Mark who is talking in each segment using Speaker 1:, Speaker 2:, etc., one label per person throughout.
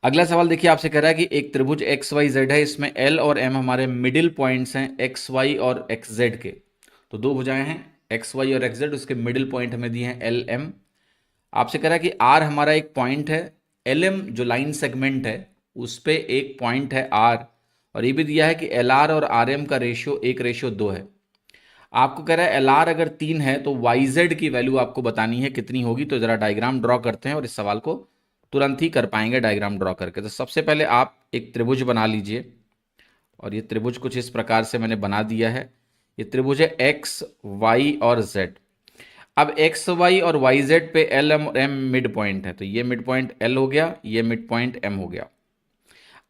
Speaker 1: अगला सवाल देखिए, आपसे कह रहा है कि एक त्रिभुज एक्स वाई जेड है, इसमें एल और एम हमारे मिडिल पॉइंट्स हैं एक्स वाई और एक्स जेड के। तो दो भुजाएं हैं एक्स वाई और एक्स जेड, उसके मिडिल पॉइंट हमें दिए हैं एल एम। आपसे कह रहा है कि आर हमारा एक पॉइंट है, एल एम जो लाइन सेगमेंट है उस पे एक पॉइंट है आर, और ये भी दिया है कि एल आर और आर एम का रेशियो 1:2 है। आपको कह रहा है एल आर अगर 3 है तो वाई जेड की वैल्यू आपको बतानी है कितनी होगी। तो जरा डायग्राम ड्रॉ करते हैं और इस सवाल को तुरंत ही कर पाएंगे डायग्राम ड्रॉ करके। तो सबसे पहले आप एक त्रिभुज बना लीजिए, और ये त्रिभुज कुछ इस प्रकार से मैंने बना दिया है। ये त्रिभुज है एक्स वाई और जेड। अब एक्स वाई और वाई जेड पे L M M midpoint है, तो ये मिड पॉइंट एल हो गया, ये मिड पॉइंट एम हो गया।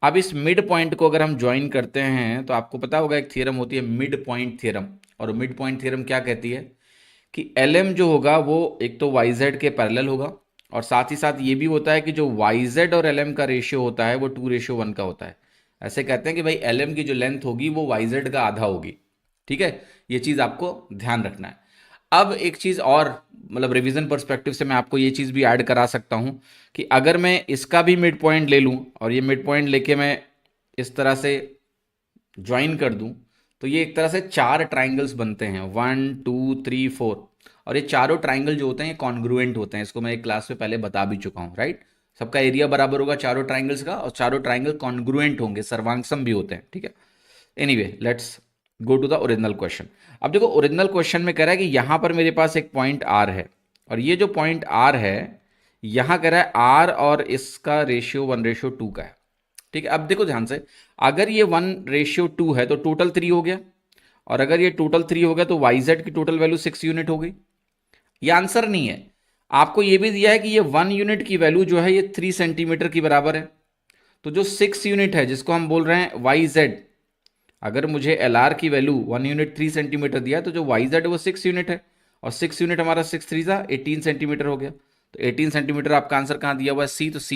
Speaker 1: अब इस मिड पॉइंट को अगर हम ज्वाइन करते हैं तो आपको पता होगा एक थ्योरम होती है मिड पॉइंट थ्योरम। और मिड पॉइंट थ्योरम क्या कहती है कि एल एम जो होगा वो एक तो वाई जेड के पैरेलल होगा, और साथ ही साथ ये भी होता है कि जो वाई जेड और एल एम का रेशियो होता है वो 2:1 का होता है। ऐसे कहते हैं कि भाई एल एम की जो लेंथ होगी वो वाई जेड का आधा होगी। ठीक है, ये चीज़ आपको ध्यान रखना है। अब एक चीज़ और, मतलब रिवीजन पर्सपेक्टिव से मैं आपको ये चीज़ भी ऐड करा सकता हूँ कि अगर मैं इसका भी मिड पॉइंट ले लूँ और ये मिड पॉइंट लेके मैं इस तरह से ज्वाइन कर दूं, तो ये एक तरह से 4 ट्राइंगल्स बनते हैं, 1 2 3 4। और ये चारों ट्राइंगल जो होते हैं ये कॉन्ग्रुएंट होते हैं, इसको मैं एक क्लास में पहले बता भी चुका हूँ, राइट। सबका एरिया बराबर होगा चारों ट्राइंगल्स का, और चारों ट्राइंगल कॉन्ग्रुएंट होंगे, सर्वांगसम भी होते हैं, ठीक है। Anyway, let's go to the original question. अब देखो ओरिजिनल क्वेश्चन में कह रहा है कि यहां पर मेरे पास एक पॉइंट आर है, और ये जो पॉइंट आर है यहां कह रहा है आर और इसका रेशियो 1:2 का है। ठीक है, अब देखो ध्यान से, अगर ये 1:2 है तो टोटल 3 हो गया, और अगर ये टोटल 3 हो गया तो वाई जेड की टोटल वैल्यू 6 यूनिट हो गई। ये आंसर नहीं है, आपको ये भी दिया है कि ये 1 यूनिट की वैल्यू जो है ये 3 सेंटीमीटर की बराबर है। तो जो 6 यूनिट है जिसको हम बोल रहे हैं वाई जेड, अगर मुझे एल आर की वैल्यू 1 यूनिट 3 सेंटीमीटर दिया है तो जो वाई जेड है वो 6 यूनिट है, और 6 यूनिट हमारा 6 3 18 सेंटीमीटर हो गया। तो 18 सेंटीमीटर आपका आंसर कहाँ दिया हुआ है, सी। तो सी